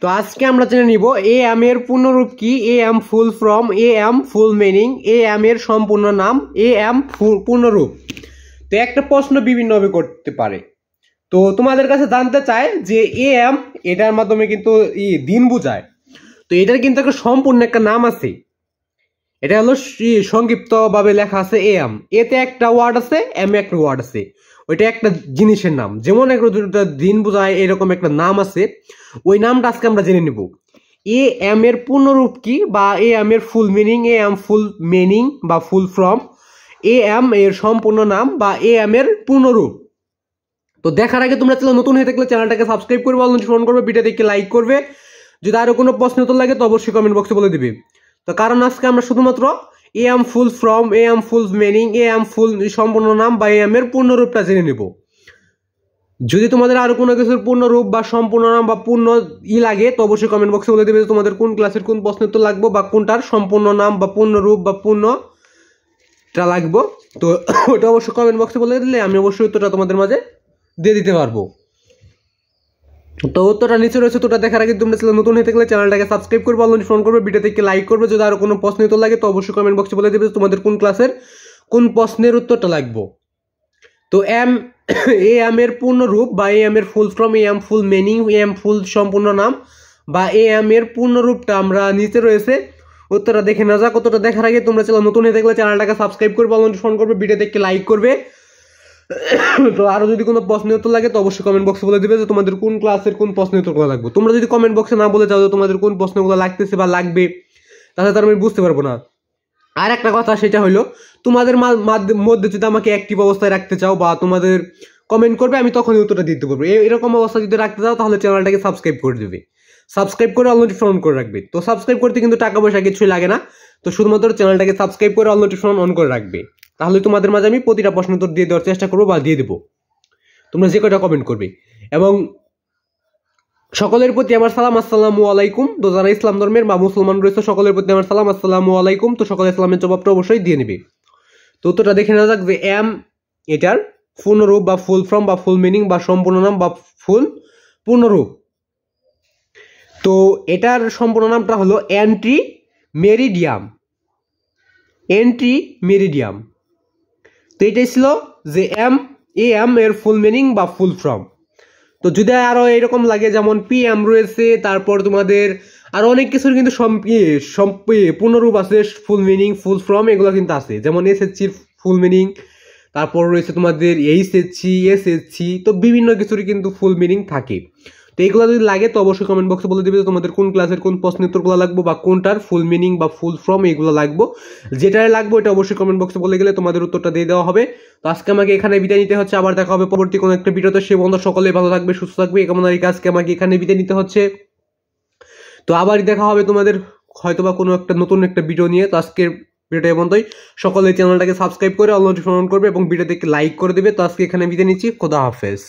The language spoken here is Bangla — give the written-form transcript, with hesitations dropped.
তো আজকে আমরা জেনে নিব এ এম এর পূর্ণরূপ কি, A M full form, A M full meaning, A M এর সম্পূর্ণ নাম, এ এম পূর্ণরূপ। তো একটা প্রশ্ন বিভিন্নভাবে করতে পারে। তো তোমাদের কাছে জানতে চায় যে এ এম এটার মাধ্যমে কিন্তু দিন বোঝায়। তো এটার কিন্তু একটা সম্পূর্ণ একটা নাম আছে। এটা হলো সংক্ষিপ্তভাবে লেখা আছে এ এম, এতে একটা ওয়ার্ড আছে, এম এ একটা ওয়ার্ড আছে। ওইটা একটা জিনিসের নাম, যেমন একটা দিন বোঝায় এরকম একটা নাম আছে। ওই নামটা আজকে আমরা জেনে নেব। এ এম এর পূর্ণরূপ কি, বা এ এম এর full meaning, A M full meaning বা ফুল ফর্ম, এ এম এর সম্পূর্ণ নাম বা এ এম এর পূর্ণরূপ। তো দেখার আগে তোমরা চ্যানেল নতুন হয়ে থাকলে চ্যানেলটাকে সাবস্ক্রাইব করবে, নোটিফিকেশন করবে, ভিডিও দেখে লাইক করবে। যদি আরো কোনো প্রশ্ন উত্তর লাগে তো অবশ্যই কমেন্ট বক্সে বলে দিবে। তো কারণ আজকে আমরা শুধুমাত্র A M full form, A M full meaning, A M full সম্পূর্ণ নাম বা এ এম এর পূর্ণরূপটা জেনে নেব। যদি তোমাদের আরো কোনো কিছুর পূর্ণরূপ বা সম্পূর্ণ নাম বা পূর্ণ লাগে তো অবশ্যই কমেন্ট বক্সে বলে দেবে তোমাদের কোন ক্লাসের কোন প্রশ্ন উত্তর লাগবে বা কোনটার সম্পূর্ণ নাম বা পূর্ণরূপ বা পূর্ণটা লাগবে। তো ওটা অবশ্যই কমেন্ট বক্সে বলে দিলে আমি অবশ্যই উত্তরটা তোমাদের মাঝে দিয়ে দিতে পারবো। তো উত্তরটা নিচে রয়েছে। তোটা দেখার আগে তোমরা চ্যানেল নতুন হয়ে থাকলে চ্যানেলটাকে সাবস্ক্রাইব করবে, নোটিফিকেশন করবে, ভিডিও থেকে লাইক করবে। যদি আরো কোনো প্রশ্ন উত্তর লাগে তো অবশ্যই কমেন্ট বক্সে বলে দেবে তোমাদের কোন ক্লাসের কোন প্রশ্নের উত্তরটা লাগবে। তো এ এম এর পূর্ণরূপ বা এ এম এর full form, A M full meaning, A M full সম্পূর্ণ নাম বা এ এম এর পূর্ণরূপটা আমরা নিচে রয়েছে। উত্তরটা দেখে না যাক। উত্তরটা দেখার আগে তোমরা চ্যানেল নতুন হয়ে থাকলে চ্যানেলটাকে সাবস্ক্রাইব করবে, নোটিফিকেশন করবে, ভিডিও দেখে লাইক করবে। তো আরো যদি কোনো প্রশ্নের উত্তর লাগে তো অবশ্যই কমেন্ট বক্সে বলে দিবে যে তোমাদের কোন ক্লাসের কোন প্রশ্নের উত্তরগুলো লাগবে। তোমরা যদি কমেন্ট বক্সে না বলে যাও যে তোমাদের কোন প্রশ্নগুলো লাগতেছে বা লাগবে, তাহলে তার আমি বুঝতে পারবো না। আর একটা কথা, সেটা হলো তোমাদের মধ্যে যদি আমাকে অ্যাক্টিভ অবস্থায় রাখতে চাও বা তোমাদের কমেন্ট করবে, আমি তখনই উত্তরটা দিতে পারবো। এরকম অবস্থা যদি রাখতে চাও তাহলে চ্যানেলটাকে সাবস্ক্রাইব করে দেবে, সাবস্ক্রাইব করে অল নোটিফিকেশন করে রাখবে। তো সাবস্ক্রাইব করতে কিন্তু টাকা পয়সা কিছুই লাগে না। তো শুধুমাত্র চ্যানেলটাকে সাবস্ক্রাইব করে অল নোটিফিকেশন অন করে রাখবে, তাহলে তোমাদের মাঝে আমি প্রতিটা প্রশ্ন উত্তর দিয়ে দেওয়ার চেষ্টা করবো বা দিয়ে দেবো, তোমরা যে কয়টা কমেন্ট করবে। এবং সকলের প্রতি আমার সালাম, আসসালামু আলাইকুম। তো যারা ইসলাম ধর্মের বা মুসলমান রয়েছে সকলের প্রতি আমার সালাম, আসসালামু আলাইকুম। তো সকলে ইসলামের জবাবটা অবশ্যই দিয়ে নেবে। তো উত্তরটা দেখে নেওয়া যাক যে এম এটার পূর্ণরূপ বা ফুল ফর্ম বা ফুল মিনিং বা সম্পূর্ণ নাম বা ফুল পূর্ণরূপ। তো এটার সম্পূর্ণ নামটা হলো অ্যান্টি মেরিডিয়াম, অ্যান্টি মেরিডিয়াম। তো এটাই ছিল যে এ এম এর ফুল মিনিং বা ফুল ফর্ম। তো যদি আরো এরকম লাগে যেমন পি এম রয়েছে, তারপর তোমাদের আরো অনেক কিছুর কিন্তু পূর্ণরূপ আছে, ফুল মিনিং ফুল ফর্ম এগুলো কিন্তু আছে, যেমন এসএসসির ফুল মিনিং, তারপর রয়েছে তোমাদের এইচএসসি, এসএসসি। তো বিভিন্ন কিছুরই কিন্তু ফুল মিনিং থাকে। তো এগুলো যদি লাগে তো অবশ্যই কমেন্ট বক্সে বলে দিবে তোমাদের কোন ক্লাসের কোন প্রশ্নের উত্তরগুলো লাগবে বা কোনটার ফুল মিনিং বা ফুল ফর্ম এগুলো লাগবে। যেটাই লাগবে এটা অবশ্যই কমেন্ট বক্সে বলে গেলে তোমাদের উত্তরটা দিয়ে দেওয়া হবে। তো আজকে আমাকে এখানে বিদায় নিতে হচ্ছে, আবার দেখা হবে পরবর্তী কোনো একটা ভিডিওতে। সে বন্ধু সকলে ভালো থাকবে, সুস্থ থাকবে এই কামনার আজকে আমাকে এখানে বিদায় নিতে হচ্ছে। তো আবার দেখা হবে তোমাদের হয়তোবা কোনো একটা নতুন একটা ভিডিও নিয়ে। তো আজকের ভিডিওটা এ পর্যন্তই। সকলে চ্যানেলটাকে সাবস্ক্রাইব করে অল নোটিফিকেশন অন করবে এবং ভিডিও দেখে লাইক করে দেবে। তো আজকে এখানে বিদায় নিচ্ছি, খোদা হাফেজ।